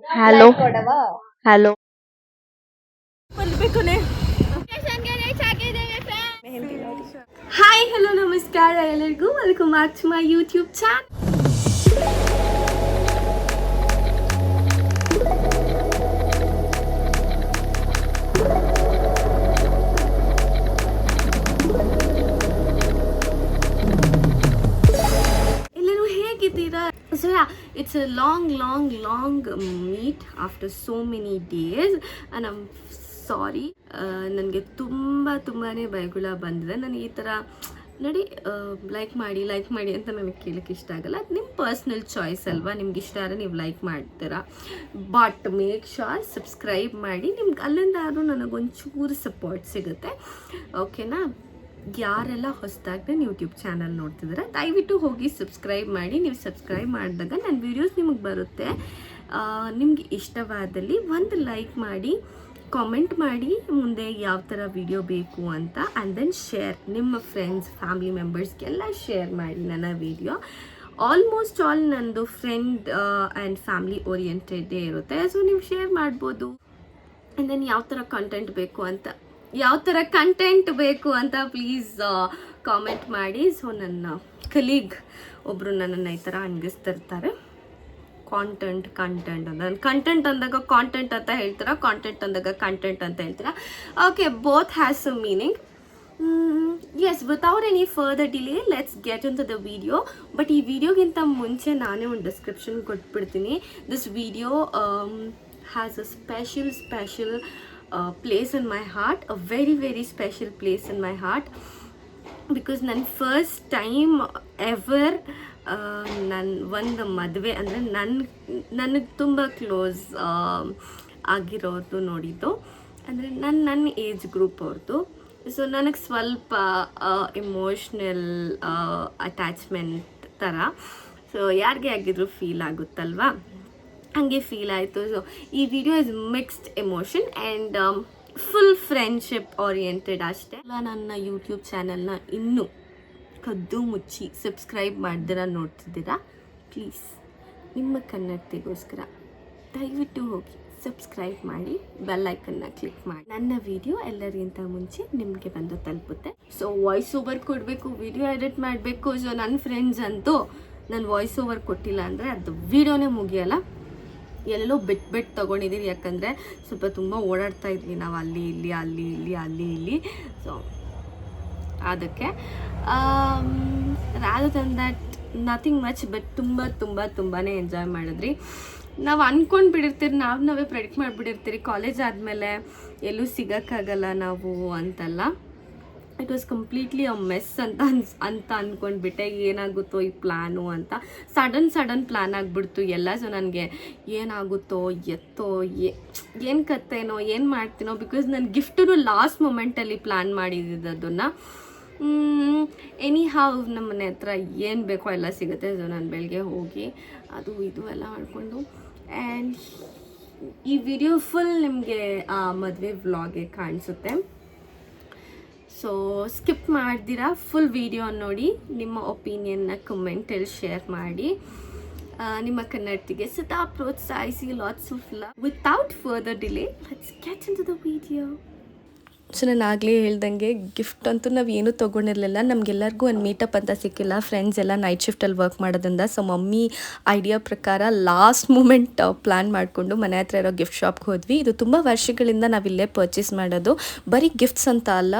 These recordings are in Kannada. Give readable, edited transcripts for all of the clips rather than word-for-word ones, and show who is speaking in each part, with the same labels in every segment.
Speaker 1: ಹಲೋ ಹಲೋ
Speaker 2: ಹಾಯ್ ಹಲೋ ನಮಸ್ಕಾರ ಎಲ್ಲರಿಗೂ welcome back to my YouTube channel. ಎಲ್ಲರೂ ಹೇಗಿದ್ದೀರಾ? So it's a long meet after so many days and I'm sorry. ನನಗೆ ತುಂಬಾ ಬೈಗುಳ ಬಂದಿದೆ. ನನಗೆ ಈ ಥರ ನೋಡಿ ಲೈಕ್ ಮಾಡಿ ಅಂತ ನನಗೆ ಕೇಳೋಕ್ಕೆ ಇಷ್ಟ ಆಗಲ್ಲ. ಅದು ನಿಮ್ಮ ಪರ್ಸ್ನಲ್ ಚಾಯ್ಸ್ ಅಲ್ವಾ, ನಿಮ್ಗೆ ಇಷ್ಟ ಆದರೆ ನೀವು ಲೈಕ್ ಮಾಡ್ತೀರಾ. ಬಟ್ ಮೇಕ್ ಶೋರ್ ಸಬ್ಸ್ಕ್ರೈಬ್ ಮಾಡಿ. ನಿಮ್ಗೆ ಅಲ್ಲಿಂದಾದ್ರೂ ನನಗೊಂಚೂರು ಸಪೋರ್ಟ್ ಸಿಗುತ್ತೆ, ಓಕೆನಾ? ಯಾರೆಲ್ಲ ಹೊಸದಾಗಿ ನನ್ನ ಯೂಟ್ಯೂಬ್ ಚಾನಲ್ ನೋಡ್ತಿದ್ದಾರೆ ದಯವಿಟ್ಟು ಹೋಗಿ ಸಬ್ಸ್ಕ್ರೈಬ್ ಮಾಡಿ. ನೀವು ಸಬ್ಸ್ಕ್ರೈಬ್ ಮಾಡಿದಾಗ ನನ್ನ ವೀಡಿಯೋಸ್ ನಿಮಗೆ ಬರುತ್ತೆ. ನಿಮಗೆ ಇಷ್ಟವಾದಲ್ಲಿ ಒಂದು ಲೈಕ್ ಮಾಡಿ, ಕಾಮೆಂಟ್ ಮಾಡಿ ಮುಂದೆ ಯಾವ ಥರ ವಿಡಿಯೋ ಬೇಕು ಅಂತ. ಆ್ಯಂಡ್ ದೆನ್ ಶೇರ್, ನಿಮ್ಮ ಫ್ರೆಂಡ್ಸ್ ಫ್ಯಾಮಿಲಿ ಮೆಂಬರ್ಸ್ಗೆಲ್ಲ ಶೇರ್ ಮಾಡಿ ನನ್ನ ವಿಡಿಯೋ. ಆಲ್ಮೋಸ್ಟ್ ಆಲ್ ನನ್ನದು ಫ್ರೆಂಡ್ ಆ್ಯಂಡ್ ಫ್ಯಾಮಿಲಿ ಓರಿಯೆಂಟೆಡೇ ಇರುತ್ತೆ. ಸೊ ನೀವು ಶೇರ್ ಮಾಡ್ಬೋದು. ಆ್ಯಂಡ್ ದೆನ್ ಯಾವ ಥರ ಕಂಟೆಂಟ್ ಬೇಕು ಅಂತ ಪ್ಲೀಸ್ ಕಾಮೆಂಟ್ ಮಾಡಿ. ಸೊ ನನ್ನ ಕಲೀಗ್ ಒಬ್ಬರು ನನ್ನನ್ನು ಈ ಥರ ಹಂಗಿಸ್ತಿರ್ತಾರೆ, ಕಂಟೆಂಟ್ ಅಂತ. ಕಂಟೆಂಟ್ ಅಂದಾಗ ಕಾಂಟೆಂಟ್ ಅಂತ ಹೇಳ್ತೀರಾ, ಕಾಂಟೆಂಟ್ ಅಂದಾಗ ಕಂಟೆಂಟ್ ಅಂತ ಹೇಳ್ತೀರಾ. Okay, both has some meaning. Yes, without any further delay let's get into the video. But ಈ ವಿಡಿಯೋಗಿಂತ ಮುಂಚೆ ನಾನೇ ಒಂದು ಡಿಸ್ಕ್ರಿಪ್ಷನ್ ಕೊಟ್ಬಿಡ್ತೀನಿ. This video has a special place in my heart, a very special place in my heart, because ನನ್ನ ಫಸ್ಟ್ ಟೈಮ್ ಎವರ್ ನನ್ನ ಒಂದು ಮದುವೆ ಅಂದರೆ ನನಗೆ ತುಂಬ ಕ್ಲೋಸ್ ಆಗಿರೋದು ನೋಡಿದ್ದು ಅಂದರೆ ನನ್ನ ಏಜ್ ಗ್ರೂಪ್ ಅವ್ರದ್ದು. ಸೊ ನನಗೆ ಸ್ವಲ್ಪ ಇಮೋಷ್ನಲ್ ಅಟ್ಯಾಚ್ಮೆಂಟ್ ಥರ. ಸೊ ಯಾರಿಗೆ ಆಗಿದ್ರು ಫೀಲ್ ಆಗುತ್ತಲ್ವಾ, ಹಾಗೆ ಫೀಲ್ ಆಯಿತು. ಸೊ ಈ video is mixed emotion and full friendship oriented ಅಷ್ಟೇ. ನನ್ನ ಯೂಟ್ಯೂಬ್ ಚಾನಲ್ನ ಇನ್ನೂ ಕದ್ದು ಮುಚ್ಚಿ ಸಬ್ಸ್ಕ್ರೈಬ್ ಮಾಡ್ದಿರ ನೋಡ್ತಿದ್ದೀರಾ, ಪ್ಲೀಸ್ ನಿಮ್ಮ ಕನ್ನಡತೆಗೋಸ್ಕರ ದಯವಿಟ್ಟು ಹೋಗಿ ಸಬ್ಸ್ಕ್ರೈಬ್ ಮಾಡಿ, ಬೆಲ್ ಐಕನ್ನ ಕ್ಲಿಕ್ ಮಾಡಿ. ನನ್ನ ವಿಡಿಯೋ ಎಲ್ಲರಿಗಿಂತ ಮುಂಚೆ ನಿಮಗೆ ಬಂದು ತಲುಪುತ್ತೆ. ಸೊ ವಾಯ್ಸ್ ಓವರ್ ಕೊಡಬೇಕು, ವಿಡಿಯೋ ಎಡಿಟ್ ಮಾಡಬೇಕು. ಸೊ ನನ್ನ ಫ್ರೆಂಡ್ಸ್ ಅಂತೂ ನಾನು ವಾಯ್ಸ್ ಓವರ್ ಕೊಟ್ಟಿಲ್ಲ ಅಂದರೆ ಅದು ವಿಡಿಯೋನೇ ಮುಗಿಯಲ್ಲ. ಎಲ್ಲೆಲ್ಲೋ ಬಿಟ್ಟು ತೊಗೊಂಡಿದ್ದೀರಿ, ಯಾಕಂದರೆ ಸ್ವಲ್ಪ ತುಂಬ ಓಡಾಡ್ತಾ ಇದ್ವಿ ನಾವು ಅಲ್ಲಿ ಇಲ್ಲಿ. ಸೊ ಅದಕ್ಕೆ rather than that nothing much, but ತುಂಬಾ ಎಂಜಾಯ್ ಮಾಡಿದ್ರಿ. ನಾವು ಅಂದ್ಕೊಂಡು ಬಿಟ್ಟಿರ್ತೀರಿ, ನಾವೇ ಪ್ರೆಡಿಕ್ಟ್ ಮಾಡಿಬಿಟ್ಟಿರ್ತೀರಿ ಕಾಲೇಜ್ ಆದಮೇಲೆ ಎಲ್ಲೂ ಸಿಗೋಕ್ಕಾಗಲ್ಲ ನಾವು ಅಂತೆಲ್ಲ. It was completely a mess ಅಂತ ಅಂದ್ಕೊಂಡ್ಬಿಟ್ಟೆ. ಏನಾಗುತ್ತೋ ಈ ಪ್ಲ್ಯಾನು ಅಂತ ಸಡನ್ ಪ್ಲ್ಯಾನ್ ಆಗಿಬಿಡ್ತು ಎಲ್ಲ. ಸೊ ನನಗೆ ಏನಾಗುತ್ತೋ ಏನು ಕತ್ತೇನೋ ಏನು ಮಾಡ್ತೀನೋ, ಬಿಕಾಸ್ ನನ್ನ ಗಿಫ್ಟು ಲಾಸ್ಟ್ ಮೊಮೆಂಟಲ್ಲಿ ಪ್ಲ್ಯಾನ್ ಮಾಡಿದ್ದು ಅದನ್ನು. ಎನಿ ಹಾವ್ ನಮ್ಮ ಮನೆ ಹತ್ರ ಏನು ಬೇಕೋ ಎಲ್ಲ ಸಿಗುತ್ತೆ. ಸೊ ನಾನು ಬೆಳಗ್ಗೆ ಹೋಗಿ ಅದು ಇದು ಎಲ್ಲ ಮಾಡಿಕೊಂಡು, ಆ್ಯಂಡ್ ಈ ವಿಡಿಯೋ ಫುಲ್ ನಿಮಗೆ ಮದುವೆ ವ್ಲಾಗೆ ಕಾಣಿಸುತ್ತೆ. ಸೊ ಸ್ಕಿಪ್ ಮಾಡ್ದಿರಾ ಫುಲ್ ವಿಡಿಯೋ ನೋಡಿ, ನಿಮ್ಮ ಒಪಿನಿಯನ್ನ ಕಮೆಂಟಲ್ಲಿ ಶೇರ್ ಮಾಡಿ. ನಿಮ್ಮ ಕನ್ನಡತಿಗೆ ಸದಾ ಪ್ರೋತ್ಸಾಹಿಸಿ. Lots of love. Without further delay let's get into the video. So ನಾನು ಆಗಲೇ ಹೇಳ್ದಂಗೆ ಗಿಫ್ಟ್ ಅಂತೂ ನಾವು ಏನೂ ತೊಗೊಂಡಿರಲಿಲ್ಲ. ನಮಗೆಲ್ಲರಿಗೂ ಒಂದು ಮೀಟಪ್ ಅಂತ ಸಿಕ್ಕಿಲ್ಲ. ಫ್ರೆಂಡ್ಸ್ ಎಲ್ಲ ನೈಟ್ ಶಿಫ್ಟಲ್ಲಿ ವರ್ಕ್ ಮಾಡೋದ್ರಿಂದ. ಸೊ ಮಮ್ಮಿ ಐಡಿಯಾ ಪ್ರಕಾರ ಲಾಸ್ಟ್ ಮೂಮೆಂಟ್ ಪ್ಲ್ಯಾನ್ ಮಾಡಿಕೊಂಡು ಮನೆ ಹತ್ರ ಇರೋ ಗಿಫ್ಟ್ ಶಾಪ್ಗೆ ಹೋದ್ವಿ. ಇದು ತುಂಬ ವರ್ಷಗಳಿಂದ ನಾವಿಲ್ಲೇ ಪರ್ಚೇಸ್ ಮಾಡೋದು. ಬರೀ ಗಿಫ್ಟ್ಸ್ ಅಂತ ಅಲ್ಲ,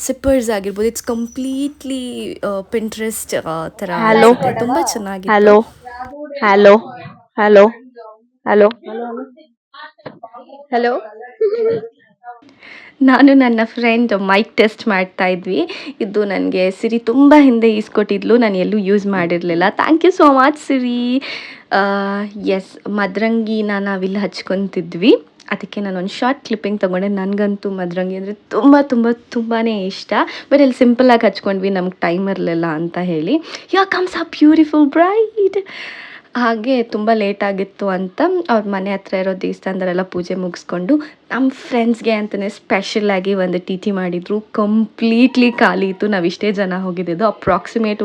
Speaker 2: ಸಿಪ್ಪರ್ಸ್ ಆಗಿರ್ಬೋದು. ಇಟ್ಸ್ ಕಂಪ್ಲೀಟ್ಲಿ ಪಿಂಟ್ರೆಸ್ಟ್ ಥರ. ತುಂಬ ಚೆನ್ನಾಗಿ. ಹಲೋ ನಾನು ನನ್ನ ಫ್ರೆಂಡ್ ಮೈಕ್ ಟೆಸ್ಟ್ ಮಾಡ್ತಾ ಇದ್ವಿ. ಇದು ನನಗೆ ಸಿರಿ ತುಂಬ ಹಿಂದೆ ಈಸ್ಕೊಟ್ಟಿದ್ಲು, ನಾನು ಎಲ್ಲೂ ಯೂಸ್ ಮಾಡಿರಲಿಲ್ಲ. Thank you so much Siri. Yes, ಮದರಂಗಿನ ನಾವಿಲ್ಲಿ ಹಚ್ಕೊತಿದ್ವಿ. ಅದಕ್ಕೆ ನಾನು ಒಂದು ಶಾರ್ಟ್ ಕ್ಲಿಪ್ಪಿಂಗ್ ತೊಗೊಂಡೆ. ನನಗಂತೂ ಮದರಂಗಿ ಅಂದರೆ ತುಂಬಾ ಇಷ್ಟ. ಬಟ್ ಇಲ್ಲಿ ಸಿಂಪಲ್ಲಾಗಿ ಹಚ್ಕೊಂಡ್ವಿ, ನಮ್ಗೆ ಟೈಮ್ ಇರಲಿಲ್ಲ ಅಂತ ಹೇಳಿ. ಯಾ ಕಮ್ಸ್ ಅ ಬ್ಯೂಟಿಫುಲ್ ಬ್ರೈಡ್. ಹಾಗೆ ತುಂಬ ಲೇಟ್ ಆಗಿತ್ತು ಅಂತ ಅವ್ರ ಮನೆ ಹತ್ರ ಇರೋ ದೇವಸ್ಥಾನದಲ್ಲೆಲ್ಲ ಪೂಜೆ ಮುಗಿಸ್ಕೊಂಡು ನಮ್ಮ ಫ್ರೆಂಡ್ಸ್ಗೆ ಅಂತಲೇ ಸ್ಪೆಷಲಾಗಿ ಒಂದು ಟಿ ಟಿ ಮಾಡಿದರು. ಕಂಪ್ಲೀಟ್ಲಿ ಖಾಲಿ ಇತ್ತು. ನಾವು ಇಷ್ಟೇ ಜನ ಹೋಗಿದ್ದು. ಅಪ್ರಾಕ್ಸಿಮೇಟ್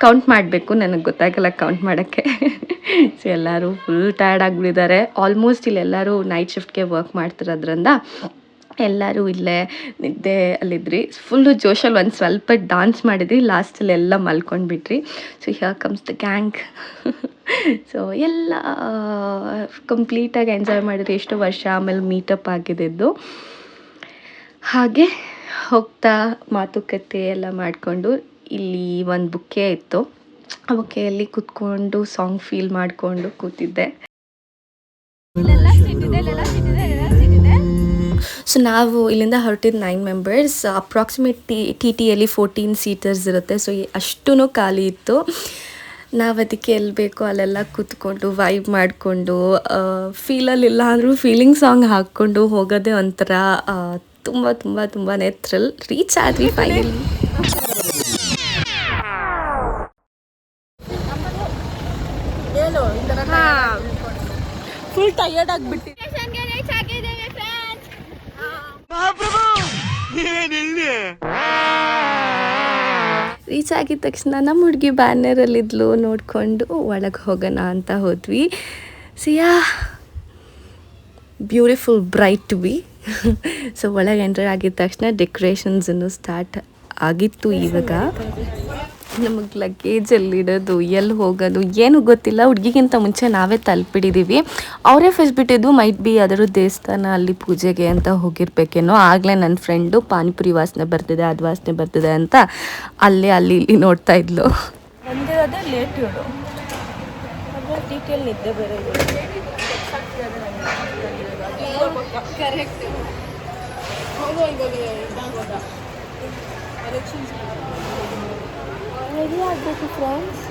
Speaker 2: ಕೌಂಟ್ ಮಾಡಬೇಕು, ನನಗೆ ಗೊತ್ತಾಗಲ್ಲ ಕೌಂಟ್ ಮಾಡೋಕ್ಕೆ. ಸೊ ಎಲ್ಲರೂ ಫುಲ್ ಟಯರ್ಡ್ ಆಗಿಬಿಟ್ಟಿದ್ದಾರೆ. ಆಲ್ಮೋಸ್ಟ್ ಇಲ್ಲೆಲ್ಲರೂ ನೈಟ್ ಶಿಫ್ಟ್ಗೆ ವರ್ಕ್ ಮಾಡ್ತಿರೋದ್ರಿಂದ ಎಲ್ಲರೂ ಇಲ್ಲೇ ನಿದ್ದೆ ಅಲ್ಲಿದ್ರಿ. ಫುಲ್ಲು ಜೋಶಲ್ಲಿ ಒಂದು ಸ್ವಲ್ಪ ಡಾನ್ಸ್ ಮಾಡಿದ್ರಿ, ಲಾಸ್ಟಲ್ಲಿ ಎಲ್ಲ ಮಲ್ಕೊಂಡ್ಬಿಟ್ರಿ. So here comes the gang. So ಎಲ್ಲ ಕಂಪ್ಲೀಟಾಗಿ ಎಂಜಾಯ್ ಮಾಡಿದ್ರಿ. ಎಷ್ಟು ವರ್ಷ ಆಮೇಲೆ ಮೀಟಪ್ ಆಗಿದ್ದು. ಹಾಗೆ ಹೋಗ್ತಾ ಮಾತುಕತೆ ಎಲ್ಲ ಮಾಡಿಕೊಂಡು ಇಲ್ಲಿ ಒಂದು ಬುಕ್ಕೆ ಇತ್ತು, ಆ ಬುಕ್ಕೆಯಲ್ಲಿ ಕೂತ್ಕೊಂಡು ಸಾಂಗ್ ಫೀಲ್ ಮಾಡಿಕೊಂಡು ಕೂತಿದ್ದೆ. ಸೊ ನಾವು ಇಲ್ಲಿಂದ ಹೊರಟಿದ್ದು 9 ಮೆಂಬರ್ಸ್. ಅಪ್ರಾಕ್ಸಿಮೇಟ್ ಟಿ ಟಿಯಲ್ಲಿ 14 ಸೀಟರ್ಸ್ ಇರುತ್ತೆ. ಸೊ ಅಷ್ಟೂ ಖಾಲಿ ಇತ್ತು. ನಾವು ಅದಕ್ಕೆ ಎಲ್ಲಿ ಬೇಕೋ ಅಲ್ಲೆಲ್ಲ ಕೂತ್ಕೊಂಡು ವೈಬ್ ಮಾಡಿಕೊಂಡು ಫೀಲಲ್ಲಿಲ್ಲ ಅಂದರೂ ಫೀಲಿಂಗ್ ಸಾಂಗ್ ಹಾಕ್ಕೊಂಡು ಹೋಗೋದೇ ಒಂಥರ ತುಂಬ ತುಂಬ ತುಂಬಾ ಥ್ರಿಲ್. ರೀಚ್ ಆದ್ವಿ ಫೈನಲಿ.
Speaker 1: ಫುಲ್ ಟಯರ್ಡ್ ಆಗಿಬಿಟ್ಟು
Speaker 2: ರೀಚ್ ಆಗಿದ ತಕ್ಷಣ ನಮ್ಮ ಹುಡುಗಿ ಬ್ಯಾನರಲ್ಲಿದ್ಲು, ನೋಡಿಕೊಂಡು ಒಳಗೆ ಹೋಗೋಣ ಅಂತ ಹೋದ್ವಿ. ಸಿಯಾ beautiful bride to be. So ಒಳಗೆ ಎಂಟರ್ ಆಗಿದ ತಕ್ಷಣ ಡೆಕೋರೇಷನ್ಸನ್ನು ಸ್ಟಾರ್ಟ್ ಆಗಿತ್ತು. ಇವಾಗ ನಮಗೆ ಲಗೇಜಲ್ಲಿಡೋದು, ಎಲ್ಲಿ ಹೋಗೋದು ಏನು ಗೊತ್ತಿಲ್ಲ. ಹುಡುಗಿಗಿಂತ ಮುಂಚೆ ನಾವೇ ತಲುಪಿಟ್ಟಿದ್ದೀವಿ. ಅವರೇ ಫಸ್ಟ್ ಬಿಟ್ಟಿದ್ದು ಮೈಟ್ ಬಿ ಅದರ ದೇವಸ್ಥಾನ ಅಲ್ಲಿ ಪೂಜೆಗೆ ಅಂತ ಹೋಗಿರ್ಬೇಕೇನೋ. ಆಗಲೇ ನನ್ನ ಫ್ರೆಂಡು ಪಾನಿಪುರಿ ವಾಸನೆ ಬರ್ತಿದೆ, ಅದು ವಾಸನೆ ಬರ್ತಿದೆ ಅಂತ ಅಲ್ಲಿ ಇಲ್ಲಿ ನೋಡ್ತಾ ಇದ್ಲು.
Speaker 1: ಬಂದಿರೋದೇ ಲೇಟ್ ಇಡು, ಅದ್ರ ಡೀಟೇಲ್ ನಿದ್ದೆ ಬೇರೆ ಕರೆಕ್ಟ್. ರೆಡಿ ಆಗಬೇಕು ಫ್ರೆಂಡ್ಸ್.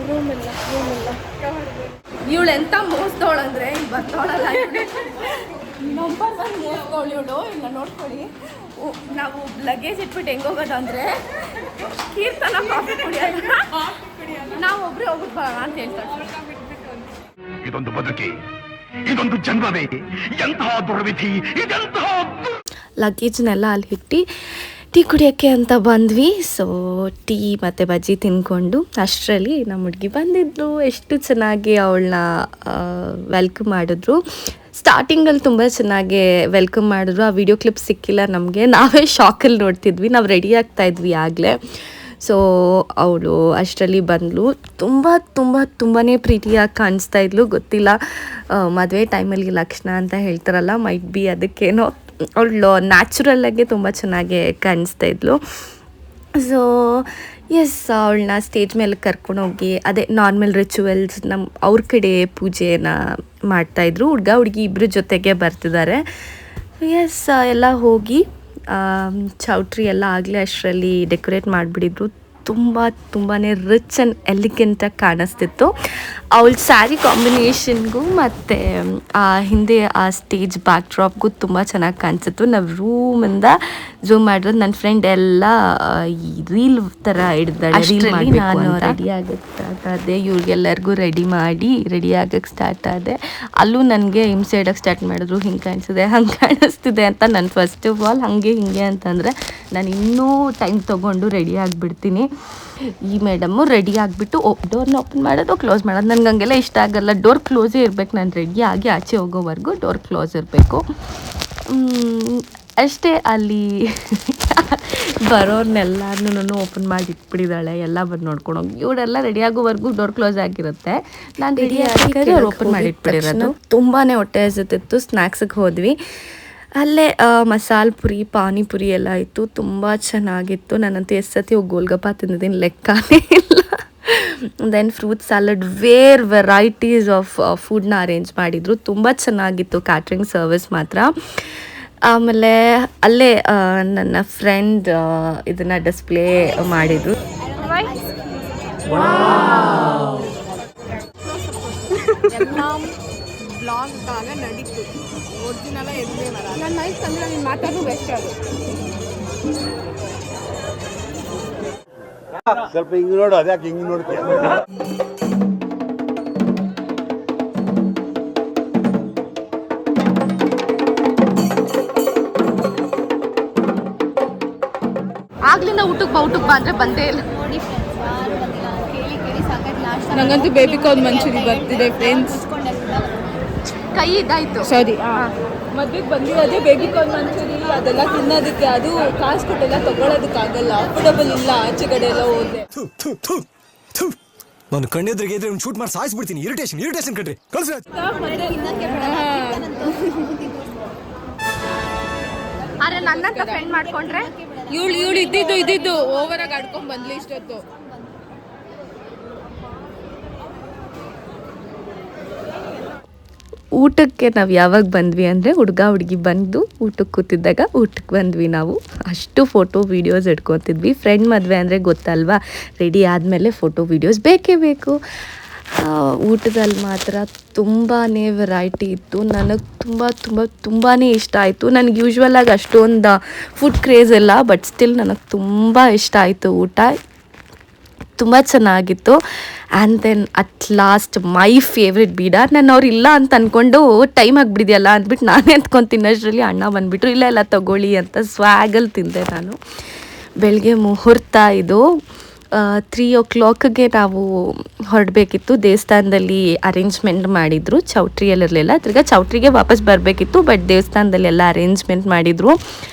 Speaker 1: ರೂಮಿಲ್ಲ
Speaker 2: ಇವಳು ಎಂತ ಮೋಸದವಳಂದ್ರೆ ಇಲ್ಲಿ ಬರ್ತಾವಳಲ್ಲ.
Speaker 1: ನಂಬರ್ 1 ಮೋಸದವಳು ಇವಳು. ಇಲ್ಲ ನೋಡ್ಕೊಳ್ಳಿ,
Speaker 2: ನಾವು ಲಗೇಜ್ ಇಟ್ಬಿಟ್ಟು ಹೆಂಗೋಗೋದು ಅಂದರೆ ಕೀರ್ತನ ಕಾಫಿ ಕುಡಿಯೋದು, ನಾವು ಒಬ್ಬರೇ ಹೋಗ್ಬಿಟ್ಟು ಬರೋಣ ಅಂತ ಹೇಳ್ತಾರೆ.
Speaker 3: ಇದೊಂದು ಬದುಕಿ, ಇದೊಂದು ಜನ್ಮವೇ, ಎಂತಹ ದುರ್ವಿಧಿ, ಇದೆಂತಹ
Speaker 2: ಲಗೇಜ್ನೆಲ್ಲ ಅಲ್ಲಿ ಇಟ್ಟು ಟೀ ಕುಡಿಯೋಕ್ಕೆ ಅಂತ ಬಂದ್ವಿ. ಸೊ ಟೀ ಮತ್ತು ಬಜ್ಜಿ ತಿಂದ್ಕೊಂಡು ಅಷ್ಟರಲ್ಲಿ ನಮ್ಮ ಹುಡುಗಿ ಬಂದಿದ್ಲು. ಎಷ್ಟು ಚೆನ್ನಾಗಿ ಅವಳನ್ನ ವೆಲ್ಕಮ್ ಮಾಡಿದ್ರು. ಸ್ಟಾರ್ಟಿಂಗಲ್ಲಿ ತುಂಬ ಚೆನ್ನಾಗಿ ವೆಲ್ಕಮ್ ಮಾಡಿದ್ರು. ಆ ವಿಡಿಯೋ ಕ್ಲಿಪ್ ಸಿಕ್ಕಿಲ್ಲ ನಮಗೆ, ನಾವೇ ಶಾಕಲ್ಲಿ ನೋಡ್ತಿದ್ವಿ. ನಾವು ರೆಡಿ ಆಗ್ತಾಯಿದ್ವಿ ಆಗಲೇ. ಸೊ ಅವಳು ಅಷ್ಟರಲ್ಲಿ ಬಂದಳು. ತುಂಬಾ ಪ್ರೀತಿಯಾಗಿ ಕಾಣಿಸ್ತಾ ಇದ್ಲು. ಗೊತ್ತಿಲ್ಲ, ಮದುವೆ ಟೈಮಲ್ಲಿ ಲಕ್ಷಣ ಅಂತ ಹೇಳ್ತಾರಲ್ಲ, ಮೈಟ್ ಬಿ ಅದಕ್ಕೇನೋ ಅವಳು ನ್ಯಾಚುರಲ್ಲಾಗೆ ತುಂಬ ಚೆನ್ನಾಗಿ ಕಾಣಿಸ್ತಾ ಇದ್ಲು. ಸೊ ಎಸ್, ಅವಳನ್ನ ಸ್ಟೇಜ್ ಮೇಲೆ ಕರ್ಕೊಂಡೋಗಿ ಅದೇ ನಾರ್ಮಲ್ ರಿಚುವಲ್ಸ್ ಅವ್ರ ಕಡೆ ಪೂಜೆನ ಮಾಡ್ತಾಯಿದ್ರು. ಹುಡುಗಿ ಇಬ್ಬರ ಜೊತೆಗೆ ಬರ್ತಿದ್ದಾರೆ. ಎಸ್, ಎಲ್ಲ ಹೋಗಿ ಚೌಟ್ರಿ ಎಲ್ಲ ಆಗಲೇ ಅಷ್ಟರಲ್ಲಿ ಡೆಕೋರೇಟ್ ಮಾಡಿಬಿಟ್ಟಿದ್ರು. ತುಂಬಾ ರಿಚ್ ಆ್ಯಂಡ್ ಎಲಿಗೆಂಟಾಗಿ ಕಾಣಿಸ್ತಿತ್ತು. ಅವಳ ಸ್ಯಾರಿ ಕಾಂಬಿನೇಷನ್ಗೂ ಮತ್ತು ಹಿಂದೆ ಆ ಸ್ಟೇಜ್ ಬ್ಯಾಕ್ ಡ್ರಾಪ್ಗೂ ತುಂಬ ಚೆನ್ನಾಗಿ ಕಾಣಿಸಿತ್ತು. ನಾವು ರೂಮಿಂದ ಝೂಮ್ ಮಾಡಿರೋದು. ನನ್ನ ಫ್ರೆಂಡ್ ಎಲ್ಲ ಈ ರೀಲ್ ಥರ ಹಿಡ್ದಾಳೆ, ರೀಲ್ ಮಾಡಿ. ನಾನು ರೆಡಿ ಆಗಕ್ಕೆ ಸ್ಟಾರ್ಟ್ ಆದೆ, ಇವ್ರಿಗೆಲ್ಲರಿಗೂ ರೆಡಿ ಆಗಕ್ಕೆ ಸ್ಟಾರ್ಟ್ ಆದೆ. ಅಲ್ಲೂ ನನಗೆ ಹಿಂಸೆ ಇಡೋಕ್ಕೆ ಸ್ಟಾರ್ಟ್ ಮಾಡಿದ್ರು. ಹಿಂಗೆ ಕಾಣಿಸಿದೆ, ಹಂಗೆ ಕಾಣಿಸ್ತಿದೆ ಅಂತ. ನಾನು ಫಸ್ಟ್ ಆಫ್ ಆಲ್ ಹಿಂಗೆ ಅಂತಂದರೆ ನಾನು ಇನ್ನೂ ಟೈಮ್ ತೊಗೊಂಡು ರೆಡಿ ಆಗಿಬಿಡ್ತೀನಿ. ಈ ಮೇಡಮ್ಮು ರೆಡಿ ಆಗಿಬಿಟ್ಟು ಡೋರ್ನ ಓಪನ್ ಮಾಡೋದು, ಕ್ಲೋಸ್ ಮಾಡೋದು. ನನಗೆ ಹಂಗೆಲ್ಲ ಇಷ್ಟ ಆಗಲ್ಲ. ಡೋರ್ ಕ್ಲೋಸೇ ಇರಬೇಕು. ನಾನು ರೆಡಿ ಆಗಿ ಆಚೆ ಹೋಗೋವರೆಗೂ ಡೋರ್ ಕ್ಲೋಸ್ ಇರಬೇಕು ಅಷ್ಟೇ. ಅಲ್ಲಿ ಬರೋರ್ನೆಲ್ಲನೂ ಓಪನ್ ಮಾಡಿ ಇಟ್ಬಿಟ್ಟಿದ್ದಾಳೆ. ಎಲ್ಲ ಬಂದು ನೋಡ್ಕೊಂಡು ಹೋಗಿ. ಇವರೆಲ್ಲ ರೆಡಿ ಆಗೋವರೆಗೂ ಡೋರ್ ಕ್ಲೋಸ್ ಆಗಿರುತ್ತೆ. ನಾನು ರೆಡಿ ಆಗಿ ಅವ್ರು ಓಪನ್ ಮಾಡಿ ಇಟ್ಬಿಟ್ಟಿರೋದು. ತುಂಬಾ ಹೊಟ್ಟೆ ಹಸಿತಿತ್ತು. ಸ್ನ್ಯಾಕ್ಸಿಗೆ ಹೋದ್ವಿ. ಅಲ್ಲೇ ಮಸಾಲೆ ಪುರಿ, ಪಾನಿಪುರಿ ಎಲ್ಲ ಇತ್ತು. ತುಂಬ ಚೆನ್ನಾಗಿತ್ತು. ನಾನಂತೂ ಎಷ್ಟು ಸತಿ ಹೋಗಿ ಗೋಲ್ಗಪ್ಪ ತಿಂದಿದ್ದೀನಿ, ಲೆಕ್ಕನೇ ಇಲ್ಲ. Then fruit salad, varieties of ಫುಡ್ನ ಅರೇಂಜ್ ಮಾಡಿದರು. ತುಂಬ ಚೆನ್ನಾಗಿತ್ತು ಕ್ಯಾಟ್ರಿಂಗ್ ಸರ್ವಿಸ್ ಮಾತ್ರ. ಆಮೇಲೆ ಅಲ್ಲೇ ನನ್ನ ಫ್ರೆಂಡ್ ಇದನ್ನು ಡಿಸ್ಪ್ಲೇ ಮಾಡಿದರು.
Speaker 1: ಬ್ಲಾಗ್ ಆಗ ನಡೀತು. ಒರಿಜಿನಲ್ಲ ಎದ್ದೇ ಬರ ನನ್ನ ಮೈಕ್ ತಂದ್ರೆ ನೀನು ಮಾತಾಡೋ ಬೆಸ್ಟ್ ಅದು.
Speaker 4: ಸ್ವಲ್ಪ ಹಿಂಗ್ ನೋಡು, ಅದ್ಯಾಕೆ ಹಿಂಗ್ ನೋಡ್ತೀಯ?
Speaker 2: ಆಗ್ಲಿಂದ ಊಟಕ್ಕೆ ಬಾ ಅಂದ್ರೆ ಬಂದೇ ಇಲ್ಲ.
Speaker 1: ನೋಡಿ ಫ್ರೆಂಡ್ಸ್, ಯಾರು ಬಂದಿಲ್ಲ. ಕೇಳಿ ಸಾಕಾಗಿ ಲಾಸ್ಟ್
Speaker 5: ನಂಗಂತೂ ಬೇಬಿ ಕಾರ್ನ್ ಮಂಚೂರಿ ಬರ್ತಿದೆ ಫ್ರೆಂಡ್ಸ್.
Speaker 2: ಕೈ ಇದಾಯ್ತು.
Speaker 5: ಸರಿ, ಮದ್ವೆಗೆ ಬಂದಿರೋದೇ ಬೇಬಿ ಕಾರ್ನ್ ಮಂಚೂರಿ, ಅದೆಲ್ಲ ತಿನ್ನೋದಕ್ಕೆ. ಅದು ಕಾಸು ಕೊಟ್ಟೆಲ್ಲ ತಗೊಳ್ಳೋದಕ್ಕಾಗಲ್ಲ, ಅಫೋರ್ಡಬಲ್ ಇಲ್ಲ ಆಚೆ ಕಡೆ ಎಲ್ಲ ಹೋದ್ರೆ.
Speaker 6: ನಾನು ಕಣ್ಣೆದ್ರಿಗೆ ಇದ್ರೆ ಒಂದು ಶೂಟ್ ಮಾಡಿ ಸಾಯಿಸ್ಬಿಡ್ತೀನಿ. ಇರಿಟೇಷನ್ ಕಣ್ರಿ, ಕಳ್ಸಿ.
Speaker 2: ಆದ್ರೆ ನನ್ನಂತ ಫ್ರೆಂಡ್ ಮಾಡ್ಕೊಂಡ್ರೆ
Speaker 5: ಇವಳು ಇದ್ದಿದ್ದು ಓವರ್ ಆಗಿ ಆಡ್ಕೊಂಡ್ ಬಂದ್ಲಿ ಇಷ್ಟೊತ್ತು.
Speaker 2: ಊಟಕ್ಕೆ ನಾವು ಯಾವಾಗ ಬಂದ್ವಿ ಅಂದರೆ ಹುಡುಗಿ ಬಂದು ಊಟಕ್ಕೆ ಕೂತಿದ್ದಾಗ ಊಟಕ್ಕೆ ಬಂದ್ವಿ. ನಾವು ಅಷ್ಟು ಫೋಟೋ ವೀಡಿಯೋಸ್ ಇಟ್ಕೊತಿದ್ವಿ. ಫ್ರೆಂಡ್ ಮದುವೆ ಅಂದರೆ ಗೊತ್ತಲ್ವಾ, ರೆಡಿ ಆದಮೇಲೆ ಫೋಟೋ ವೀಡಿಯೋಸ್ ಬೇಕೇ ಬೇಕು. ಊಟದಲ್ಲಿ ಮಾತ್ರ ತುಂಬಾ ವೆರೈಟಿ ಇತ್ತು. ನನಗೆ ತುಂಬಾ ಇಷ್ಟ ಆಯಿತು. ನನಗೆ ಯೂಶ್ವಲಾಗಿ ಅಷ್ಟೊಂದು ಫುಡ್ ಕ್ರೇಜ್ ಇಲ್ಲ, ಬಟ್ ಸ್ಟಿಲ್ ನನಗೆ ತುಂಬ ಇಷ್ಟ ಆಯಿತು ಊಟ. ತುಂಬ ಚೆನ್ನಾಗಿತ್ತು. And then at last my favourite beeda. ನಾನು ಅವ್ರು ಇಲ್ಲ ಅಂತ ಅಂದ್ಕೊಂಡು ಟೈಮ್ ಆಗಿಬಿಡಿದೆಯಲ್ಲ ಅಂದ್ಬಿಟ್ಟು ನಾನೇ ಅಂದ್ಕೊಂಡು ತಿನ್ನೋಷ್ಟರಲ್ಲಿ ಅಣ್ಣ ಬಂದುಬಿಟ್ರು. ಇಲ್ಲ ತಗೊಳ್ಳಿ ಅಂತ ಸ್ವ್ಯಾಗಲ್ಲಿ ತಿಂದೆ ನಾನು. ಬೆಳಗ್ಗೆ ಮುಹೂರ್ತ ಇದು. 3 o'clockಗೆ ನಾವು ಹೊರಡಬೇಕಿತ್ತು. ದೇವಸ್ಥಾನದಲ್ಲಿ ಅರೇಂಜ್ಮೆಂಟ್ ಮಾಡಿದರು, ಚೌಟ್ರಿಯಲ್ಲಿರಲಿಲ್ಲ. ತಿರ್ಗಾ ಚೌಟ್ರಿಗೆ ವಾಪಸ್ ಬರಬೇಕಿತ್ತು, ಬಟ್ ದೇವಸ್ಥಾನದಲ್ಲಿ ಎಲ್ಲ ಅರೇಂಜ್ಮೆಂಟ್ ಮಾಡಿದರು.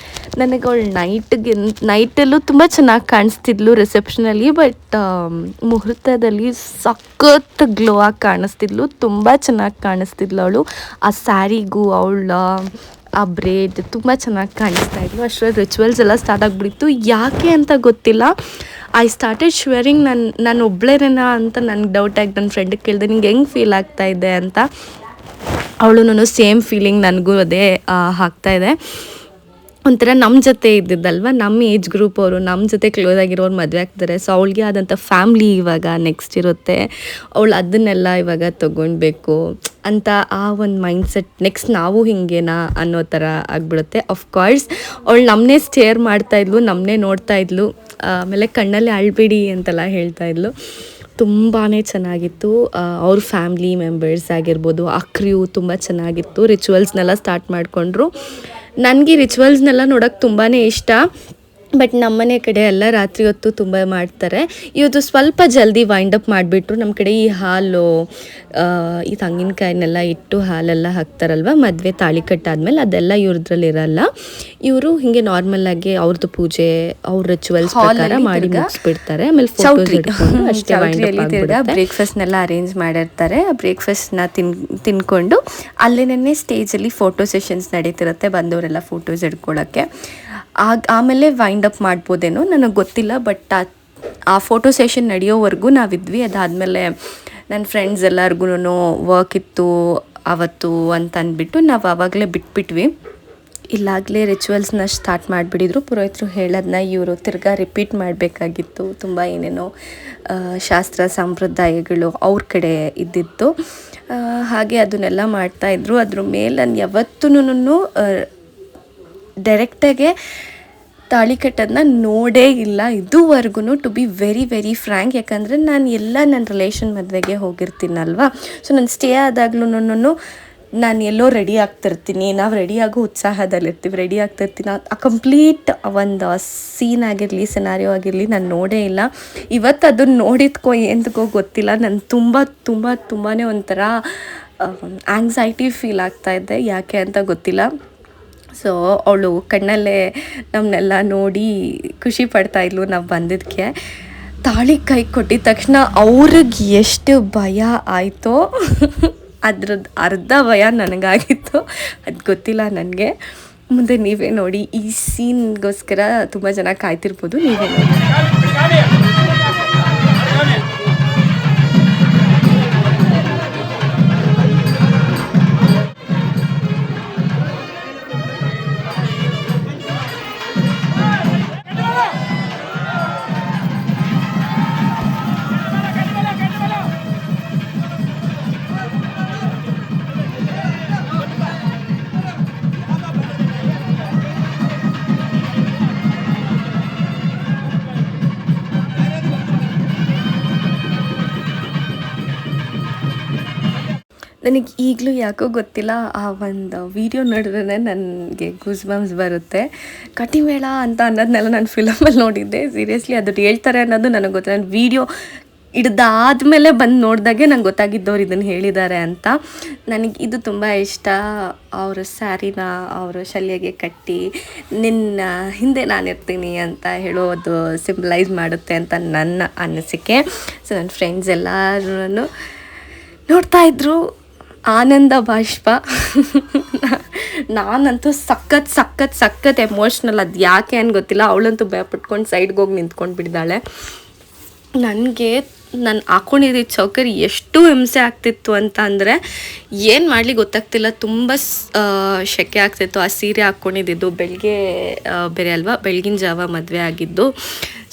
Speaker 2: ನನಗೆ ಅವಳು ನೈಟಲ್ಲೂ ತುಂಬ ಚೆನ್ನಾಗಿ ಕಾಣಿಸ್ತಿದ್ಲು ರಿಸೆಪ್ಷನಲ್ಲಿ, ಬಟ್ ಮುಹೂರ್ತದಲ್ಲಿ ಸಖತ್ ಗ್ಲೋ ಆಗಿ ಕಾಣಿಸ್ತಿದ್ಲು. ತುಂಬ ಚೆನ್ನಾಗಿ ಕಾಣಿಸ್ತಿದ್ಲು ಅವಳು. ಆ ಸ್ಯಾರಿಗೂ ಅವಳ ಆ ಬ್ರೇಡ್ ತುಂಬ ಚೆನ್ನಾಗಿ ಕಾಣಿಸ್ತಾ ಇದ್ಲು. ಅಷ್ಟರಲ್ಲಿ ರಿಚುವಲ್ಸ್ ಎಲ್ಲ ಸ್ಟಾರ್ಟ್ ಆಗಿಬಿಟ್ಟಿತ್ತು. ಯಾಕೆ ಅಂತ ಗೊತ್ತಿಲ್ಲ, ಐ ಸ್ಟಾರ್ಟೆಡ್ ಶ್ವೇರಿಂಗ್ ನಾನು ಒಬ್ಳೇನೇನಾ ಅಂತ ನನಗೆ ಡೌಟ್ ಆಗಿ ನನ್ನ ಫ್ರೆಂಡಿಗೆ ಕೇಳಿದೆ, ನಿಂಗೆ ಹೆಂಗೆ ಫೀಲ್ ಆಗ್ತಾ ಇದೆ ಅಂತ. ಅವಳು ಸೇಮ್ ಫೀಲಿಂಗ್ ನನಗೂ ಅದೇ ಆಗ್ತಾಯಿದೆ. ಒಂಥರ ನಮ್ಮ ಜೊತೆ ಇದ್ದಿದ್ದಲ್ವ, ನಮ್ಮ ಏಜ್ ಗ್ರೂಪ್ ಅವರು ನಮ್ಮ ಜೊತೆ ಕ್ಲೋಸ್ ಆಗಿರೋರು ಮದುವೆ ಆಗ್ತಾರೆ. ಸೊ ಅವಳಿಗೆ ಆದಂಥ ಫ್ಯಾಮ್ಲಿ ಇವಾಗ ನೆಕ್ಸ್ಟ್ ಇರುತ್ತೆ. ಅವಳು ಅದನ್ನೆಲ್ಲ ಇವಾಗ ತೊಗೊಳ್ಬೇಕು ಅಂತ ಆ ಒಂದು ಮೈಂಡ್ಸೆಟ್, ನೆಕ್ಸ್ಟ್ ನಾವು ಹಿಂಗೇನಾ ಅನ್ನೋ ಥರ ಆಗಿಬಿಡುತ್ತೆ. ಆಫ್ಕೋರ್ಸ್ ಅವಳು ನಮ್ಮನ್ನೇ ಸ್ಟೇರ್ ಮಾಡ್ತಾಯಿದ್ಲು, ನಮ್ಮನ್ನೇ ನೋಡ್ತಾಯಿದ್ಲು. ಆಮೇಲೆ ಕಣ್ಣಲ್ಲಿ ಅಳ್ಬೇಡಿ ಅಂತೆಲ್ಲ ಹೇಳ್ತಾಯಿದ್ಲು. ತುಂಬಾ ಚೆನ್ನಾಗಿತ್ತು. ಅವ್ರ ಫ್ಯಾಮ್ಲಿ ಮೆಂಬರ್ಸ್ ಆಗಿರ್ಬೋದು, ಆ ಕ್ರ್ಯೂ ತುಂಬ ಚೆನ್ನಾಗಿತ್ತು. ರಿಚುವಲ್ಸ್ನೆಲ್ಲ ಸ್ಟಾರ್ಟ್ ಮಾಡಿಕೊಂಡ್ರು. ನನಗೆ ರಿಚುವಲ್ಸ್ನೆಲ್ಲ ನೋಡೋಕ್ಕೆ ತುಂಬಾ ಇಷ್ಟ, ಬಟ್ ನಮ್ಮನೆ ಕಡೆ ಎಲ್ಲ ರಾತ್ರಿ ಹೊತ್ತು ತುಂಬ ಮಾಡ್ತಾರೆ. ಇವತ್ತು ಸ್ವಲ್ಪ ಜಲ್ದಿ ವೈಂಡ್ ಅಪ್ ಮಾಡಿಬಿಟ್ರು. ನಮ್ಮ ಕಡೆ ಈ ಹಾಲು, ಈ ತೆಂಗಿನಕಾಯಿನೆಲ್ಲ ಇಟ್ಟು ಹಾಲೆಲ್ಲ ಹಾಕ್ತಾರಲ್ವ ಮದುವೆ ತಾಳಿ ಕಟ್ಟಾದ್ಮೇಲೆ, ಅದೆಲ್ಲ ಇವ್ರದ್ರಲ್ಲಿ ಇರಲ್ಲ. ಇವರು ಹಿಂಗೆ ನಾರ್ಮಲಾಗಿ ಅವ್ರದ್ದು ಪೂಜೆ, ಅವ್ರ ರಿಚುವಲ್ಸ್ ಪ್ರಕಾರ ಮಾಡಿ ಮುಗಿಸ್ಬಿಡ್ತಾರೆ. ಆಮೇಲೆ ಫೋಟೋಸ್ ಇಟ್ಕೊಂಡು ಅಷ್ಟೇ ವೈಂಡ್ ಅಪ್ ಆಗಿಬಿಡುತ್ತೆ. ಬ್ರೇಕ್ಫಾಸ್ಟ್ನೆಲ್ಲ ಅರೇಂಜ್ ಮಾಡಿರ್ತಾರೆ. ಆ ಬ್ರೇಕ್ಫಾಸ್ಟ್ನ ತಿನ್ಕೊಂಡು ಅಲ್ಲೇನೇ ಸ್ಟೇಜಲ್ಲಿ ಫೋಟೋ ಸೆಷನ್ಸ್ ನಡೀತಿರುತ್ತೆ, ಬಂದವರೆಲ್ಲ ಫೋಟೋಸ್ ಹಿಡ್ಕೊಳ್ಳೋಕ್ಕೆ. ಆಮೇಲೆ ವೈಂಡ್ ಅಪ್ ಮಾಡ್ಬೋದೇನೋ ನನಗೆ ಗೊತ್ತಿಲ್ಲ, ಬಟ್ ಆ ಫೋಟೋ ಸೆಷನ್ ನಡೆಯೋವರೆಗೂ ನಾವಿದ್ವಿ. ಅದಾದಮೇಲೆ ನನ್ನ ಫ್ರೆಂಡ್ಸ್ ಎಲ್ಲರಿಗೂ ವರ್ಕ್ ಇತ್ತು ಅವತ್ತು ಅಂತ ಅಂದ್ಬಿಟ್ಟು ನಾವು ಆವಾಗಲೇ ಬಿಟ್ಬಿಟ್ವಿ. ಇಲ್ಲಾಗಲೇ ರಿಚುವಲ್ಸ್ನ ಸ್ಟಾರ್ಟ್ ಮಾಡಿಬಿಟ್ಟಿದ್ರು. ಪುರೋಹಿತರು ಹೇಳೋದನ್ನ ಇವರು ತಿರ್ಗಾ ರಿಪೀಟ್ ಮಾಡಬೇಕಾಗಿತ್ತು. ತುಂಬ ಏನೇನೋ ಶಾಸ್ತ್ರ ಸಂಪ್ರದಾಯಗಳು ಅವ್ರ ಕಡೆ ಇದ್ದಿತ್ತು. ಹಾಗೆ ಅದನ್ನೆಲ್ಲ ಮಾಡ್ತಾಯಿದ್ರು. ಅದ್ರ ಮೇಲೆ ನಾನು ಯಾವತ್ತೂ ಡೈರೆಕ್ಟಾಗೆ ತಾಳಿ ಕಟ್ಟೋದನ್ನ ನೋಡೇ ಇಲ್ಲ ಇದುವರೆಗೂ, ಟು ಬಿ ವೆರಿ ಫ್ರ್ಯಾಂಕ್. ಯಾಕಂದರೆ ನಾನು ಎಲ್ಲ ನನ್ನ ರಿಲೇಷನ್ ಮದುವೆಗೆ ಹೋಗಿರ್ತೀನಲ್ವ, ಸೊ ನಾನು ಸ್ಟೇ ಆದಾಗ್ಲೂ ನಾನು ಎಲ್ಲೋ ರೆಡಿ ಆಗ್ತಿರ್ತೀನಿ. ನಾವು ರೆಡಿಯಾಗೋ ಉತ್ಸಾಹದಲ್ಲಿರ್ತೀವಿ, ರೆಡಿ ಆಗ್ತಿರ್ತೀನಿ. ಆ ಕಂಪ್ಲೀಟ್ ಒಂದು ಸೀನ್ ಆಗಿರಲಿ, ಸಿನಾರಿಯೋ ಆಗಿರಲಿ ನಾನು ನೋಡೇ ಇಲ್ಲ. ಇವತ್ತು ಅದನ್ನು ನೋಡಿದ್ಕೋ ಎಂದಕ್ಕೋ ಗೊತ್ತಿಲ್ಲ, ನಾನು ತುಂಬಾ ಒಂಥರ ಆಂಗ್ಸೈಟಿ ಫೀಲ್ ಆಗ್ತಾಯಿದ್ದೆ, ಯಾಕೆ ಅಂತ ಗೊತ್ತಿಲ್ಲ. ಸೊ ಅವಳು ಕಣ್ಣಲ್ಲೇ ನಮ್ಮನ್ನೆಲ್ಲ ನೋಡಿ ಖುಷಿ ಪಡ್ತಾಯಿದ್ಲು ನಾವು ಬಂದಿದ್ದಕ್ಕೆ. ತಾಳಿ ಕೈ ಕೊಟ್ಟಿದ ತಕ್ಷಣ ಅವ್ರಿಗೆ ಎಷ್ಟು ಭಯ ಆಯಿತೋ ಅದ್ರದ್ದು ಅರ್ಧ ಭಯ ನನಗಾಗಿತ್ತು, ಅದು ಗೊತ್ತಿಲ್ಲ ನನಗೆ. ಮುಂದೆ ನೀವೇ ನೋಡಿ, ಈ ಸೀನ್ಗೋಸ್ಕರ ತುಂಬ ಜನ ಕಾಯ್ತಿರ್ಬೋದು, ನೀವೇ ನೋಡಿ. ನನಗೆ ಈಗಲೂ ಯಾಕೋ ಗೊತ್ತಿಲ್ಲ, ಆ ಒಂದು ವಿಡಿಯೋ ನೋಡಿದ್ರೆ ನನಗೆ ಗೂಸ್ ಬಂಪ್ಸ್ ಬರುತ್ತೆ. ಕಟಿಮೇಳ ಅಂತ ಅನ್ನೋದನ್ನೆಲ್ಲ ನಾನು ಫಿಲಮಲ್ಲಿ ನೋಡಿದ್ದೆ. ಸೀರಿಯಸ್ಲಿ ಅದು ಹೇಳ್ತಾರೆ ಅನ್ನೋದು ನನಗೆ ಗೊತ್ತಿಲ್ಲ. ನಾನು ವೀಡಿಯೋ ಹಿಡ್ದಾದ್ಮೇಲೆ ಬಂದು ನೋಡಿದಾಗೆ ನಂಗೆ ಗೊತ್ತಾಗಿದ್ದವ್ರು ಇದನ್ನು ಹೇಳಿದ್ದಾರೆ ಅಂತ. ನನಗೆ ಇದು ತುಂಬ ಇಷ್ಟ. ಅವರ ಸ್ಯಾರಿನ ಅವರು ಶಲ್ಯಗೆ ಕಟ್ಟಿ ನಿನ್ನ ಹಿಂದೆ ನಾನಿರ್ತೀನಿ ಅಂತ ಹೇಳೋದು ಸಿಂಪಲೈಸ್ ಮಾಡುತ್ತೆ ಅಂತ ನನ್ನ ಅನಿಸಿಕೆ. ಸೊ ನನ್ನ ಫ್ರೆಂಡ್ಸ್ ಎಲ್ಲರೂ ನೋಡ್ತಾಯಿದ್ರು, ಆನಂದ ಬಾಷ್ಪ. ನಾನಂತೂ ಸಖತ್ ಎಮೋಷ್ನಲ್. ಅದು ಯಾಕೆ ಅಂತ ಗೊತ್ತಿಲ್ಲ. ಅವಳಂತೂ ಭಯಪಟ್ಕೊಂಡು ಸೈಡ್ಗೆ ಹೋಗಿ ನಿಂತ್ಕೊಂಡು ಬಿಟ್ಟಿದ್ದಾಳೆ. ನನಗೆ ನಾನು ಹಾಕ್ಕೊಂಡಿದ್ದ ಚೌಕರಿ ಎಷ್ಟು ಹಿಂಸೆ ಆಗ್ತಿತ್ತು ಅಂತ ಅಂದರೆ ಏನು ಮಾಡಲಿ ಗೊತ್ತಾಗ್ತಿಲ್ಲ. ತುಂಬ ಶೆಕೆ ಆಗ್ತಿತ್ತು. ಆ ಸೀರೆ ಹಾಕ್ಕೊಂಡಿದ್ದು ಬೆಳಗ್ಗೆ ಬೇರೆ ಅಲ್ವಾ, ಬೆಳಗಿನ ಜಾವ ಮದುವೆ ಆಗಿದ್ದು.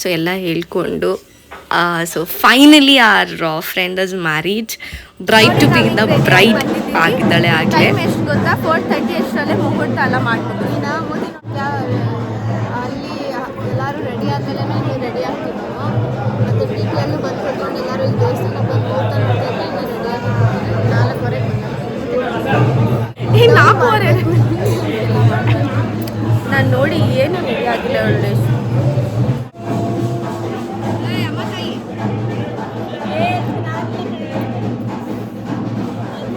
Speaker 2: ಸೊ ಎಲ್ಲ ಹೇಳ್ಕೊಂಡು so finally our friend is married. Bright to be the bride ಆಗಿದ್ದಾಳೆ. ಆಗಲೇ
Speaker 1: ಎಷ್ಟು ಗೊತ್ತಾ, 4:30 ಅಷ್ಟರಲ್ಲೇ ಮುಹೂರ್ತ ಎಲ್ಲ ಮಾಡ್ಬೋದು.
Speaker 5: ಅಲ್ಲಿ ಎಲ್ಲರೂ ರೆಡಿ ಆದಮೇಲೆ ಇಲ್ಲಿ ರೆಡಿ ಆಗ್ತೀವಿ ನಾವು. ಮತ್ತು ಟೀಕ್ಲಲ್ಲೂ ಬಂದು ಕೂತ್ಕೊಂಡು ಎಲ್ಲರೂ ಇಲ್ಲಿ ದೇವಸ್ಥಾನ ಬಂದು ಹೋಗ್ತಾ ನೋಡ್ತಾ ರೆಡಿ ಆಗಿರ್ತೀವಿ. 4:30
Speaker 2: 4:00 ನಾನು ನೋಡಿ ಏನು ರೆಡಿ ಆಗಿಲ್ಲ. ಒಳ್ಳೆ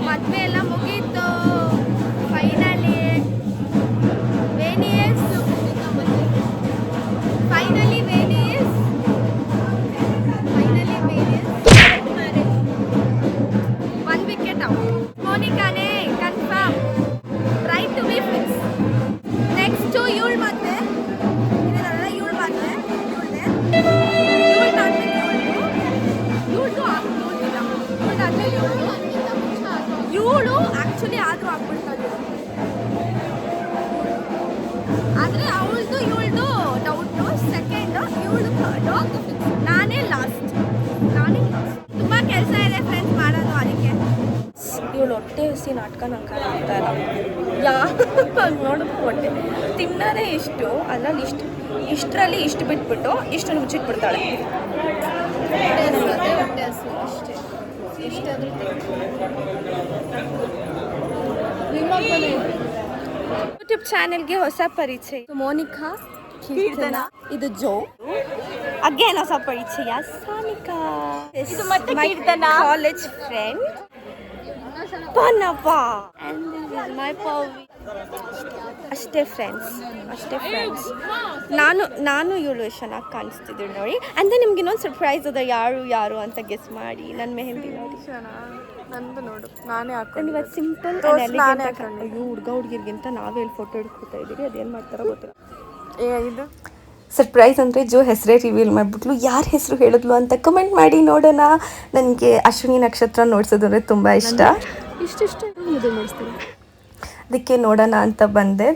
Speaker 1: ಮದುವೆ ಎಲ್ಲ ಮುಗೀತು. ಫೈನಲಿ ವೇನಿಯಸ್ 1 ವಿಕೆಟ್ ಔಟ್. ಮೋನಿಕಾನೇ confirm right to be fix. Next ಇವಳು ಮತ್ತೆ ಇದೆಲ್ಲ ಇವಳು ಮತ್ತೆ ಇವಳು ಆ್ಯಕ್ಚುಲಿ ಆದರೂ ಆಗ್ಬಿಡ್ತಾರೆ. ಆದರೆ ಅವಳದು ಇವಳದು ಡೌಟು. ಸೆಕೆಂಡು ಇವಳು ಥರ್ಡು, ನಾನೇ ಲಾಸ್ಟ್. ತುಂಬ ಕೆಲಸ ಇದೆ ಫ್ರೆಂಡ್ಸ್ ಮಾಡೋದು. ಅದಕ್ಕೆ ಇವಳು ಹೊಟ್ಟೆ ಹಸಿ ನಾಟಕ ನಂಗೆ ಕಾಣ್ತಾ ಇಲ್ಲ. ಯಾಕೆ ನೋಡೋದು ಹೊಟ್ಟೆ ತಿನ್ನೋದೇ ಇಷ್ಟು, ಅದರಲ್ಲಿ ಇಷ್ಟರಲ್ಲಿ ಇಷ್ಟು ಬಿಟ್ಬಿಟ್ಟು ಇಷ್ಟನ್ನು ಮುಚ್ಚಿಟ್ಬಿಡ್ತಾಳೆ. ಯೂಟ್ಯೂಬ್ ಚಾನೆಲ್ಗೆ ಹೊಸ ಪರಿಚಯ. ಮೋನಿಕಾ, ಕೀರ್ತನ, ಇದು ಜೋ. ಅಗೇನ್ ಹೊಸ ಪರಿಚಯ ಸಾನಿಕಾ. ಇದು ಮತ್ತೆ Keerthana, college friend Pannappa. And this is my Pavi. ಅಷ್ಟೇ ಫ್ರೆಂಡ್ಸ್. ನಾನು ಇವಳು ಚೆನ್ನಾಗಿ ಕಾಣಿಸ್ತಿದ್ರು ನೋಡಿ. ಅಂದರೆ ನಿಮ್ಗೆ ಇನ್ನೊಂದು ಸರ್ಪ್ರೈಸ್ ಅದ. ಯಾರು ಅಂತ ಗೆಸ್ ಮಾಡಿ. ನನ್ನ ಮೆಹಂದಿ ನೋಡಿ.
Speaker 5: ನಂದು ನೋಡು, ನಾನೇ ಹಾಕೊಂಡು
Speaker 1: ಇವತ್ತು ಸಿಂಪಲ್ ಹುಡುಗ ಹುಡುಗಿರ್ಗಿಂತ ನಾವೇ ಇಲ್ಲಿ ಫೋಟೋ ಹಿಡ್ಕೊತಾ ಇದ್ದೀವಿ. ಅದೇನು ಮಾಡ್ತಾರೋ ಗೊತ್ತಿಲ್ಲ.
Speaker 5: ಇದು
Speaker 2: ಸರ್ಪ್ರೈಸ್ ಅಂದರೆ ಜೋ ಹೆಸರೇ ರಿವೀಲ್ ಮಾಡಿಬಿಟ್ಲು. ಯಾರ ಹೆಸರು ಹೇಳಿದ್ಲು ಅಂತ ಕಮೆಂಟ್ ಮಾಡಿ ನೋಡೋಣ. ನನಗೆ ಅಶ್ವಿನಿ ನಕ್ಷತ್ರ ನೋಡ್ಸೋದು ಅಂದರೆ ತುಂಬ ಇಷ್ಟ.
Speaker 1: ಇಷ್ಟಿಷ್ಟು ಮದುವೆ ಮಾಡಿಸ್ತೀನಿ.
Speaker 2: ಅದಕ್ಕೆ ನೋಡೋಣ ಅಂತ ಬಂದೆ.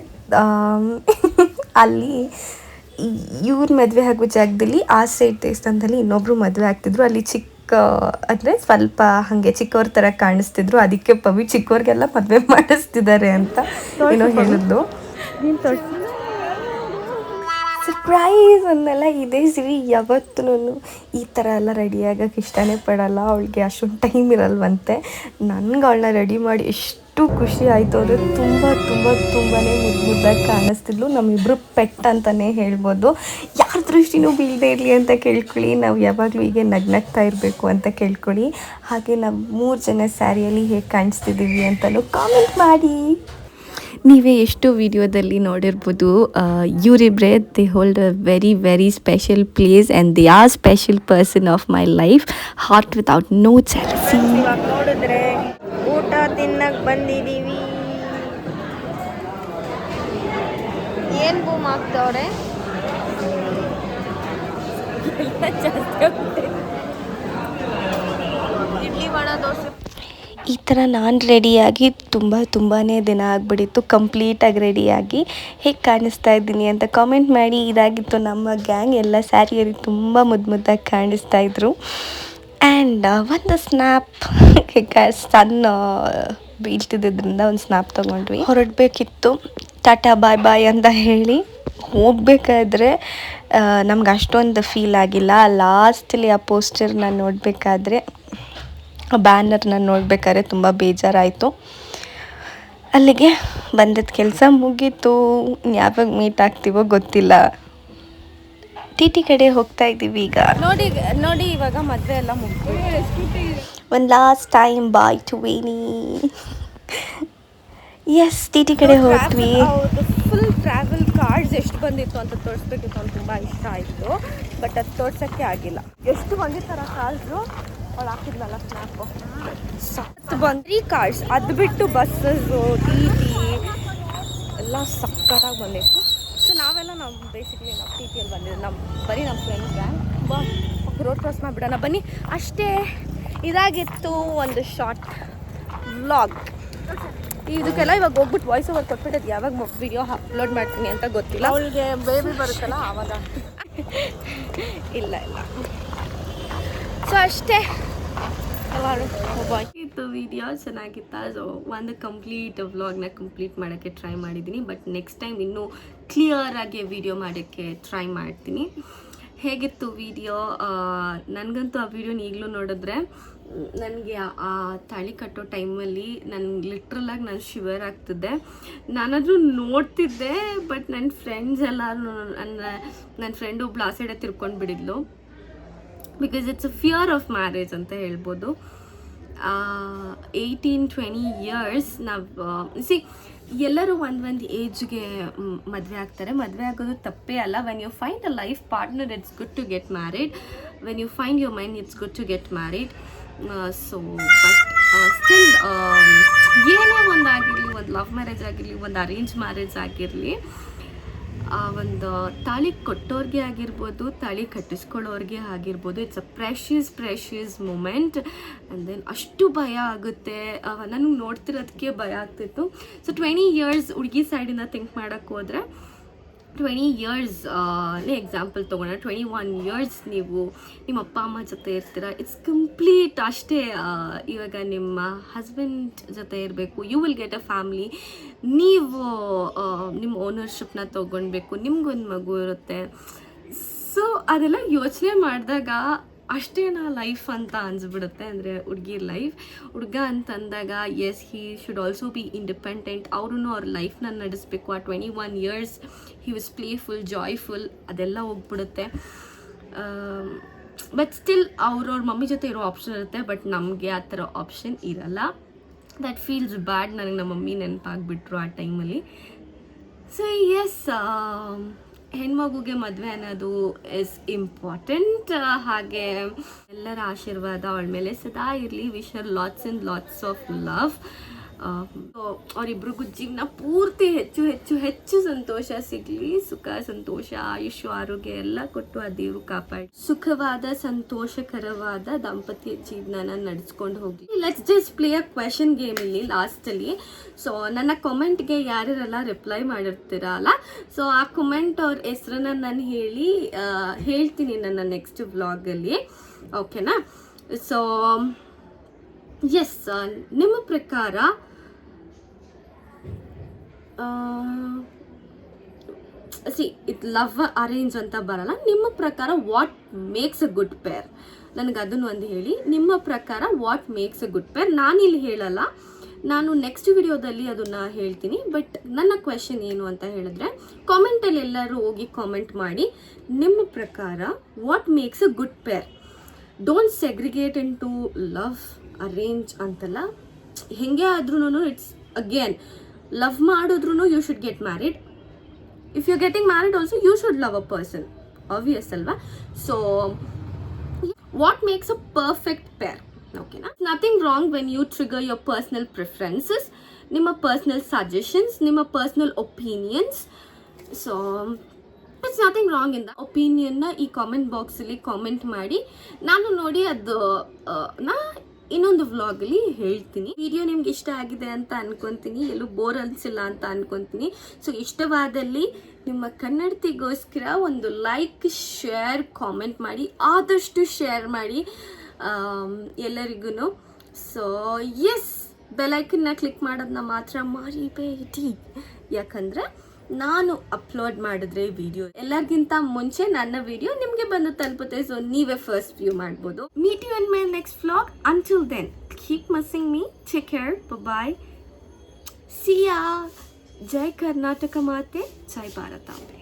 Speaker 2: ಅಲ್ಲಿ ಇವ್ರ ಮದುವೆ ಆಗೋ ಜಾಗದಲ್ಲಿ ಆ ಸೈಡ್ ದೇವಸ್ಥಾನದಲ್ಲಿ ಇನ್ನೊಬ್ರು ಮದುವೆ ಆಗ್ತಿದ್ರು. ಅಲ್ಲಿ ಅಂದರೆ ಸ್ವಲ್ಪ ಹಾಗೆ ಚಿಕ್ಕವ್ರ ಥರ ಕಾಣಿಸ್ತಿದ್ರು. ಅದಕ್ಕೆ ಪವಿ ಚಿಕ್ಕವ್ರಿಗೆಲ್ಲ ಮದುವೆ ಮಾಡಿಸ್ತಿದ್ದಾರೆ ಅಂತ ಏನೋ ಹೇಳಿದ್ಲು. ಸರ್ಪ್ರೈಸ್ ಅನ್ನೆಲ್ಲ ಇದೆ ಸಿರಿ. ಯಾವತ್ತೂ ಈ ಥರ ಎಲ್ಲ ರೆಡಿ ಆಗೋಕ್ಕೆ ಇಷ್ಟನೇ ಪಡಲ್ಲ. ಅವಳಿಗೆ ಅಷ್ಟೊಂದು ಟೈಮ್ ಇರಲ್ವಂತೆ. ನನಗೆ ಅವಳನ್ನ ರೆಡಿ ಮಾಡಿ ಎಷ್ಟು ಖುಷಿ ಆಯಿತು ಅಂದರೆ ತುಂಬಾ ಮುದ್ದಾಗಿ ಕಾಣಿಸ್ತಿದ್ಲು. ನಮ್ಮಿಬ್ಬರು ಪೆಟ್ ಅಂತಲೇ ಹೇಳ್ಬೋದು. ಯಾರ ದೃಷ್ಟಿನೂ ಬೀಳದೇ ಇರಲಿ ಅಂತ ಕೇಳ್ಕೊಳ್ಳಿ. ನಾವು ಯಾವಾಗಲೂ ಹೀಗೆ ನಗ್ನಗ್ತಾ ಇರಬೇಕು ಅಂತ ಕೇಳ್ಕೊಳ್ಳಿ. ಹಾಗೆ ನಾವು 3 ಜನ ಸ್ಯಾರಿಯಲ್ಲಿ ಹೇಗೆ ಕಾಣಿಸ್ತಿದ್ದೀವಿ ಅಂತಲೂ ಕಾಮೆಂಟ್ ಮಾಡಿ. ನೀವೇ ಎಷ್ಟು ವಿಡಿಯೋದಲ್ಲಿ ನೋಡಿರ್ಬೋದು, ಇವರಿಬ್ಬರೇ they hold a very special place and they are special person of my life. Heart without no jealousy.
Speaker 1: ಇವಾಗ ನೋಡಿದ್ರೆ ಊಟ ತಿನ್ನಕ್ಕೆ ಬಂದಿದ್ದೀವಿ. ಏನು ಬೂಮ್ ಆಗ್ತವ್ರೆ. ಇಡ್ಲಿ ವಡ ದೋಸೆ.
Speaker 2: ಈ ಥರ ನಾನು ರೆಡಿಯಾಗಿ ತುಂಬಾ ದಿನ ಆಗಿಬಿಟ್ಟಿತ್ತು. ಕಂಪ್ಲೀಟಾಗಿ ರೆಡಿಯಾಗಿ ಹೇಗೆ ಕಾಣಿಸ್ತಾ ಇದ್ದೀನಿ ಅಂತ ಕಾಮೆಂಟ್ ಮಾಡಿ. ಇದಾಗಿತ್ತು ನಮ್ಮ ಗ್ಯಾಂಗ್. ಎಲ್ಲ ಸ್ಯಾರಿಯಲ್ಲಿ ತುಂಬ ಮುದ್ದಾಗಿ ಕಾಣಿಸ್ತಾ ಇದ್ರು. ಆ್ಯಂಡ್ ಒಂದು ಸ್ನ್ಯಾಪ್ ಸಣ್ಣ ಬೀಳ್ತಿದ್ದರಿಂದ ಒಂದು ಸ್ನ್ಯಾಪ್ ತೊಗೊಂಡ್ವಿ. ಹೊರಡಬೇಕಿತ್ತು. ಟಾಟಾ ಬಾಯ್ ಅಂತ ಹೇಳಿ ಹೋಗಬೇಕಾದ್ರೆ ನಮ್ಗೆ ಅಷ್ಟೊಂದು ಫೀಲ್ ಆಗಿಲ್ಲ. ಲಾಸ್ಟಲ್ಲಿ ಆ ಪೋಸ್ಟರ್ನ ನೋಡಬೇಕಾದ್ರೆ ಆ ಬ್ಯಾನರ್ನ ನೋಡ್ಬೇಕಾದ್ರೆ ತುಂಬ ಬೇಜಾರಾಯಿತು. ಅಲ್ಲಿಗೆ ಬಂದದ್ದು ಕೆಲಸ ಮುಗೀತು. ಯಾವಾಗ ಮೀಟ್ ಆಗ್ತೀವೋ ಗೊತ್ತಿಲ್ಲ. ಟಿ ಕಡೆ ಹೋಗ್ತಾ ಇದ್ದೀವಿ ಈಗ. ನೋಡಿ ಇವಾಗ ಮದುವೆ ಎಲ್ಲ ಮುಗಿದು ಒಂದು last time bye to Veni. S T ಕಡೆ ಹೋಗ್ತೀವಿ. ಫುಲ್ ಟ್ರಾವೆಲ್ ಕಾರ್ಡ್ಸ್ ಎಷ್ಟು ಬಂದಿತ್ತು ಅಂತ ತೋರಿಸ್ಬೇಕಿತ್ತು ಅಂತ ತುಂಬ ಇಷ್ಟ ಆಯಿತು. ಬಟ್ ಅದು ತೋರ್ಸೋಕ್ಕೆ ಆಗಿಲ್ಲ. ಎಷ್ಟು ಬಂದಿರ್ತಾರ ಕಾರ್ಡ್ಸು ಅವಳು ಹಾಕಿದ್ಲಲ್ಲ ಸ್ನ್ಯಾಪು. ಸತ್ತು ಬಂದು 3 ಕಾರ್ಡ್ಸ್. ಅದು ಬಿಟ್ಟು ಬಸ್ಸಸ್ಸು ಟಿ ಎಲ್ಲ ಸಕ್ಕತ್ತಾಗಿ ಬಂದಿತ್ತು. ಸೊ ನಾವೆಲ್ಲ ಬೇಸಿಕ್ಲಿ ನಾವು ಟಿ ಟಿಯಲ್ಲಿ ಬಂದಿದ್ದು ಬರೀ ನಮ್ಮ ಫ್ರೆಂಡ್ ಗ್ಯಾಂಗ್. ಬಾ ರೋಡ್ ಕ್ರಾಸ್ ಮಾಡಿಬಿಡೋಣ ಬನ್ನಿ. ಅಷ್ಟೇ, ಇದಾಗಿತ್ತು ಒಂದು ಶಾರ್ಟ್ ವ್ಲಾಗ್. ಇದಕ್ಕೆಲ್ಲ ಇವಾಗ ಹೋಗ್ಬಿಟ್ಟು ವಾಯ್ಸ್ ಓವರ್ ಕೊಟ್ಬಿಟ್ಟು ಯಾವಾಗ ವಿಡಿಯೋ ಅಪ್ಲೋಡ್ ಮಾಡ್ತೀನಿ ಅಂತ ಗೊತ್ತಿಲ್ಲ.
Speaker 5: ಅವಳಿಗೆ ಬೇಬಿ ಬರುತ್ತಲ್ಲ ಆವಾಗ.
Speaker 2: ಇಲ್ಲ ಸೊ ಅಷ್ಟೇ. ಇತ್ತು ವಿಡಿಯೋ ಚೆನ್ನಾಗಿತ್ತ. ಸೊ ಒಂದು ಕಂಪ್ಲೀಟ್ ವ್ಲಾಗ್ನ ಕಂಪ್ಲೀಟ್ ಮಾಡೋಕ್ಕೆ ಟ್ರೈ ಮಾಡಿದ್ದೀನಿ. ಬಟ್ ನೆಕ್ಸ್ಟ್ ಟೈಮ್ ಇನ್ನೂ ಕ್ಲಿಯರಾಗಿ ವಿಡಿಯೋ ಮಾಡೋಕ್ಕೆ ಟ್ರೈ ಮಾಡ್ತೀನಿ. ಹೇಗಿತ್ತು ವಿಡಿಯೋ? ನನಗಂತೂ ಆ ವಿಡಿಯೋನ ಈಗಲೂ ನೋಡಿದ್ರೆ ನನಗೆ ಆ ತಾಳಿ ಕಟ್ಟೋ ಟೈಮಲ್ಲಿ ಲಿಟ್ರಲಾಗಿ ನಾನು ಶಿವರ್ ಆಗ್ತಿದ್ದೆ. ನಾನಾದರೂ ನೋಡ್ತಿದ್ದೆ, ಬಟ್ ನನ್ನ ಫ್ರೆಂಡ್ಸ್ ಎಲ್ಲರೂ ನನ್ನ ಫ್ರೆಂಡ್ ಒಬ್ಳು ಆ ಸೈಡೆ ತಿರ್ಕೊಂಡು ಬಿಡಿದ್ಲು. Because it's a fear of marriage ಅಂತ ಹೇಳ್ಬೋದು. 18-20 ಇಯರ್ಸ್ ನಾವು ಎಲ್ಲರೂ ಒಂದು ಏಜ್ಗೆ ಮದುವೆ ಆಗ್ತಾರೆ. ಮದುವೆ ಆಗೋದು ತಪ್ಪೇ ಅಲ್ಲ. When you find a life partner it's good to get married. When you find your mind it's good to get married. So but still ಏನೇ ಒಂದಾಗಿರಲಿ, ಒಂದು ಲವ್ ಮ್ಯಾರೇಜ್ ಆಗಿರಲಿ, ಒಂದು ಅರೇಂಜ್ ಮ್ಯಾರೇಜ್ ಆಗಿರಲಿ, ಒಂದು ತಾಳಿ ಕೊಟ್ಟೋರಿಗೆ ಆಗಿರ್ಬೋದು, ತಾಳಿ ಕಟ್ಟಿಸ್ಕೊಳ್ಳೋರಿಗೆ ಆಗಿರ್ಬೋದು, it's a precious moment. And then ಅಷ್ಟು ಭಯ ಆಗುತ್ತೆ. ನನಗೆ ನೋಡ್ತಿರೋದಕ್ಕೆ ಭಯ ಆಗ್ತಿತ್ತು. ಸೊ 20 ಇಯರ್ಸ್ ಹುಡುಗಿ ಸೈಡಿಂದ ಥಿಂಕ್ ಮಾಡೋಕ್ಕೆ ಹೋದರೆ 20 ಇಯರ್ಸ್ನೇ ಎಕ್ಸಾಂಪಲ್ ತೊಗೊಳ್ಳೋಣ. 21 ಇಯರ್ಸ್ ನೀವು ನಿಮ್ಮ ಅಪ್ಪ ಅಮ್ಮ ಜೊತೆ ಇರ್ತೀರ. ಇಟ್ಸ್ ಕಂಪ್ಲೀಟ್ ಅಷ್ಟೇ. ಇವಾಗ ನಿಮ್ಮ ಹಸ್ಬೆಂಡ್ ಜೊತೆ ಇರಬೇಕು. You will get a family. ನೀವು ನಿಮ್ಮ ಓನರ್ಶಿಪ್ನ ತೊಗೊಳ್ಬೇಕು. ನಿಮ್ಗೊಂದು ಮಗು ಇರುತ್ತೆ. ಸೊ ಅದೆಲ್ಲ ಯೋಚನೆ ಮಾಡಿದಾಗ ಅಷ್ಟೇನಾ ಲೈಫ್ ಅಂತ ಅನಿಸ್ಬಿಡುತ್ತೆ. ಅಂದರೆ ಹುಡುಗಿ ಲೈಫ್. ಹುಡುಗ ಅಂತಂದಾಗ yes he should also be independent. ಅವ್ರ ಲೈಫ್ನ ನಡೆಸಬೇಕು. ಆ 21 years he was playful, joyful, ಅದೆಲ್ಲ ಹೋಗ್ಬಿಡುತ್ತೆ. ಬಟ್ ಸ್ಟಿಲ್ ಅವ್ರವ್ರ ಮಮ್ಮಿ ಜೊತೆ ಇರೋ ಆಪ್ಷನ್ ಇರುತ್ತೆ. ಬಟ್ ನಮಗೆ ಆ ಥರ ಆಪ್ಷನ್ ಇರಲ್ಲ. ದಟ್ ಫೀಲ್ಸ್ ಬ್ಯಾಡ್. ನನಗೆ ನಮ್ಮ ಮಮ್ಮಿ ನೆನಪಾಗ್ಬಿಟ್ರು ಆ ಟೈಮಲ್ಲಿ. ಸೊ ಎಸ್, ಹೆಣ್ಮಗುಗೆ ಮದುವೆ ಅನ್ನೋದು ಇಸ್ ಇಂಪಾರ್ಟೆಂಟ್. ಹಾಗೆ ಎಲ್ಲರ ಆಶೀರ್ವಾದ ಅವಳ ಮೇಲೆ ಸದಾ ಇರಲಿ. Wish her lots and lots of love. ಅವರಿಬ್ರಿಗೂ ಜೀವನ ಪೂರ್ತಿ ಹೆಚ್ಚು ಸಂತೋಷ ಸಿಗಲಿ. ಸುಖ, ಸಂತೋಷ, ಆಯುಷ್, ಆರೋಗ್ಯ ಎಲ್ಲ ಕೊಟ್ಟು ಆ ದೇವರು ಕಾಪಾಡಿ ಸುಖವಾದ ಸಂತೋಷಕರವಾದ ದಾಂಪತ್ಯ ಜೀವನನ ನಡೆಸ್ಕೊಂಡು ಹೋಗಿ. Let's just play a question game ಇಲ್ಲಿ ಲಾಸ್ಟಲ್ಲಿ. ಸೊ ನನ್ನ ಕಮೆಂಟ್ಗೆ ಯಾರ್ಯಾರೆಲ್ಲ ರಿಪ್ಲೈ ಮಾಡಿರ್ತೀರಲ್ಲ, ಸೊ ಆ ಕಮೆಂಟ್ ಅವ್ರ ಹೆಸ್ರನ್ನ ನಾನು ಹೇಳ್ತೀನಿ ನನ್ನ ನೆಕ್ಸ್ಟ್ ವ್ಲಾಗಲ್ಲಿ. ಓಕೆನಾ? ಸೊ ಎಸ್, ನಿಮ್ಮ ಪ್ರಕಾರ ಇದು ಲವ್ ಅರೇಂಜ್ ಅಂತ ಬರಲ್ಲ. ನಿಮ್ಮ ಪ್ರಕಾರ what makes a good pair? ನನಗೆ ಅದನ್ನು ಒಂದು ಹೇಳಿ. ನಿಮ್ಮ ಪ್ರಕಾರ what makes a good pair? ನಾನಿಲ್ಲಿ ಹೇಳಲ್ಲ, ನಾನು ನೆಕ್ಸ್ಟ್ ವಿಡಿಯೋದಲ್ಲಿ ಅದನ್ನು ಹೇಳ್ತೀನಿ. ಬಟ್ ನನ್ನ ಕ್ವೆಶನ್ ಏನು ಅಂತ ಹೇಳಿದ್ರೆ, ಕಾಮೆಂಟಲ್ಲಿ ಎಲ್ಲರೂ ಹೋಗಿ ಕಾಮೆಂಟ್ ಮಾಡಿ. ನಿಮ್ಮ ಪ್ರಕಾರ what makes a good pair? Don't segregate into love arrange ಅಂತಲ್ಲ. ಹೆಂಗೆ ಆದ್ರೂ ಇಟ್ಸ್ ಅಗೇನ್ ಲವ್ ಮಾಡಿದ್ರು you should get married. If you getting married also you should love a person. Obvious ಅಲ್ವಾ? So what makes a perfect pair? ಓಕೆನಾ? Nothing wrong when you trigger your personal preferences, ನಿಮ್ಮ ಪರ್ಸ್ನಲ್ ಸಜೆಷನ್ಸ್, ನಿಮ್ಮ personal opinions. So it's nothing wrong in the ಒಪಿನಿಯನ್ನ ಈ ಕಾಮೆಂಟ್ ಬಾಕ್ಸಲ್ಲಿ ಕಾಮೆಂಟ್ ಮಾಡಿ. ನಾನು ನೋಡಿ ಅದು ಇನ್ನೊಂದು ವ್ಲಾಗಲ್ಲಿ ಹೇಳ್ತೀನಿ. ವಿಡಿಯೋ ನಿಮ್ಗೆ ಇಷ್ಟ ಆಗಿದೆ ಅಂತ ಅನ್ಕೊತೀನಿ. ಎಲ್ಲೂ ಬೋರ್ ಅನಿಸಿಲ್ಲ ಅಂತ ಅನ್ಕೊತೀನಿ. ಸೊ ಇಷ್ಟವಾದಲ್ಲಿ ನಿಮ್ಮ ಕನ್ನಡತಿಗೋಸ್ಕರ ಒಂದು ಲೈಕ್, ಶೇರ್, ಕಾಮೆಂಟ್ ಮಾಡಿ. ಆದಷ್ಟು ಶೇರ್ ಮಾಡಿ ಎಲ್ಲರಿಗೂ. ಸೊ ಎಸ್, ಬೆಲೈಕನ್ನ ಕ್ಲಿಕ್ ಮಾಡೋದನ್ನ ಮಾತ್ರ ಮರಿಬೇಡಿ. ಯಾಕಂದರೆ ನಾನು ಅಪ್ಲೋಡ್ ಮಾಡಿದ್ರೆ ವಿಡಿಯೋ ಎಲ್ಲರಿಗಿಂತ ಮುಂಚೆ ನನ್ನ ವಿಡಿಯೋ ನಿಮಗೆ ಬಂದು ತಲುಪುತ್ತೆ. ಸೊ ನೀವೇ ಫಸ್ಟ್ ವ್ಯೂ ಮಾಡ್ಬೋದು. Meet you in my next vlog. Until then keep missing me. Take care. Bye. See ya. ಜೈ ಕರ್ನಾಟಕ ಮಾತೆ, ಜೈ ಭಾರತಾಂಬೆ.